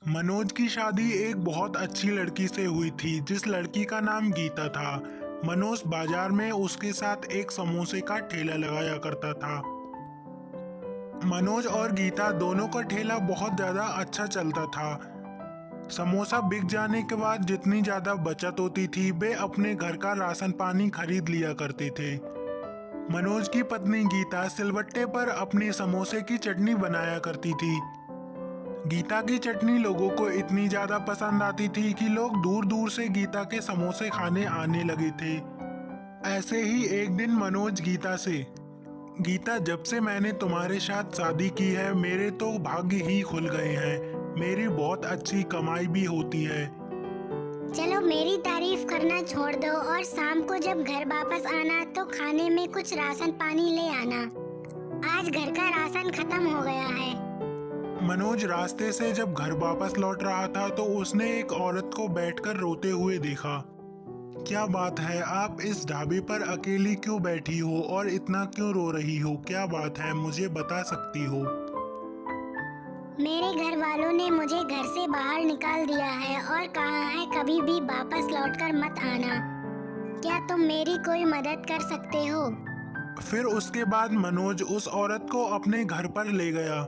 मनोज की शादी एक बहुत अच्छी लड़की से हुई थी जिस लड़की का नाम गीता था। मनोज बाजार में उसके साथ एक समोसे का ठेला लगाया करता था। मनोज और गीता दोनों का ठेला बहुत ज्यादा अच्छा चलता था। समोसा बिक जाने के बाद जितनी ज्यादा बचत होती थी वे अपने घर का राशन पानी खरीद लिया करते थे। मनोज की पत्नी गीता सिलबट्टे पर अपनी समोसे की चटनी बनाया करती थी। गीता की चटनी लोगों को इतनी ज्यादा पसंद आती थी कि लोग दूर दूर से गीता के समोसे खाने आने लगे थे। ऐसे ही एक दिन मनोज गीता से, गीता जब से मैंने तुम्हारे साथ शादी की है मेरे तो भाग्य ही खुल गए हैं। मेरी बहुत अच्छी कमाई भी होती है। चलो मेरी तारीफ करना छोड़ दो और शाम को जब घर वापस आना तो खाने में कुछ राशन पानी ले आना। आज घर का राशन खत्म हो गया है। मनोज रास्ते से जब घर वापस लौट रहा था तो उसने एक औरत को बैठकर रोते हुए देखा। क्या बात है, आप इस ढाबे पर अकेली क्यों बैठी हो और इतना क्यों रो रही हो? क्या बात है, मुझे बता सकती हो? मेरे घर वालों ने मुझे घर से बाहर निकाल दिया है और कहा है कभी भी वापस लौटकर मत आना। क्या तुम मेरी कोई मदद कर सकते हो? फिर उसके बाद मनोज उस औरत को अपने घर पर ले गया।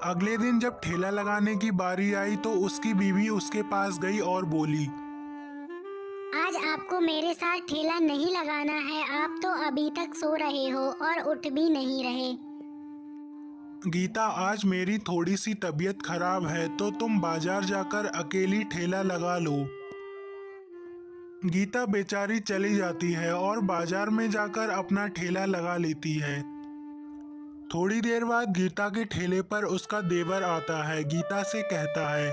अगले दिन जब ठेला लगाने की बारी आई तो उसकी बीवी उसके पास गई और बोली, आज आपको मेरे साथ ठेला नहीं लगाना है। आप तो अभी तक सो रहे हो और उठ भी नहीं रहे। गीता, आज मेरी थोड़ी सी तबीयत खराब है तो तुम बाजार जाकर अकेली ठेला लगा लो। गीता बेचारी चली जाती है और बाजार में जाकर अपना ठेला लगा लेती है। थोड़ी देर बाद गीता के ठेले पर उसका देवर आता है। गीता से कहता है,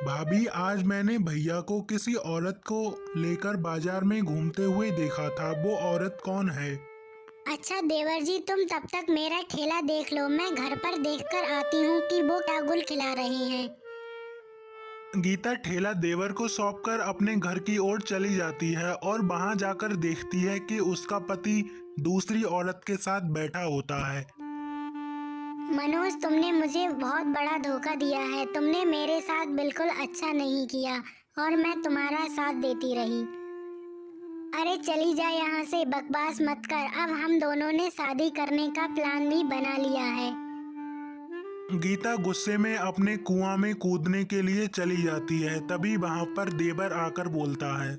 भाभी, आज मैंने भैया को किसी औरत को लेकर बाजार में घूमते हुए देखा था। वो औरत कौन है? अच्छा देवर जी, तुम तब तक मेरा ठेला देख लो। मैं घर पर देखकर आती हूँ कि वो क्या गुल खिला रही हैं। गीता ठेला देवर को सौंपकर अपने घर की ओर चली जाती है और वहां जाकर देखती है कि उसका पति दूसरी औरत के साथ बैठा होता है। मनोज, तुमने मुझे बहुत बड़ा धोखा दिया है। तुमने मेरे साथ बिल्कुल अच्छा नहीं किया और मैं तुम्हारा साथ देती रही। अरे चली जा यहाँ से, बकवास मत कर। अब हम दोनों ने शादी करने का प्लान भी बना लिया है। गीता गुस्से में अपने कुआं में कूदने के लिए चली जाती है। तभी वहां पर देवर आकर बोलता है,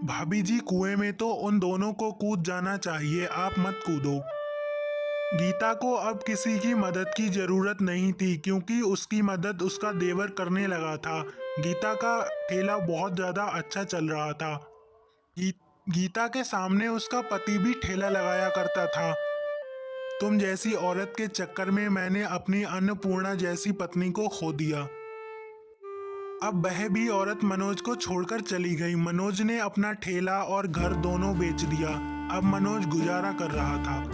भाभी जी, कुएं में तो उन दोनों को कूद जाना चाहिए, आप मत कूदो। गीता को अब किसी की मदद की जरूरत नहीं थी क्योंकि उसकी मदद उसका देवर करने लगा था। गीता का ठेला बहुत ज्यादा अच्छा चल रहा था। गीता के सामने उसका पति भी ठेला लगाया करता था। तुम जैसी औरत के चक्कर में मैंने अपनी अन्नपूर्णा जैसी पत्नी को खो दिया। अब वह भी औरत मनोज को छोड़कर चली गई। मनोज ने अपना ठेला और घर दोनों बेच दिया। अब मनोज गुजारा कर रहा था।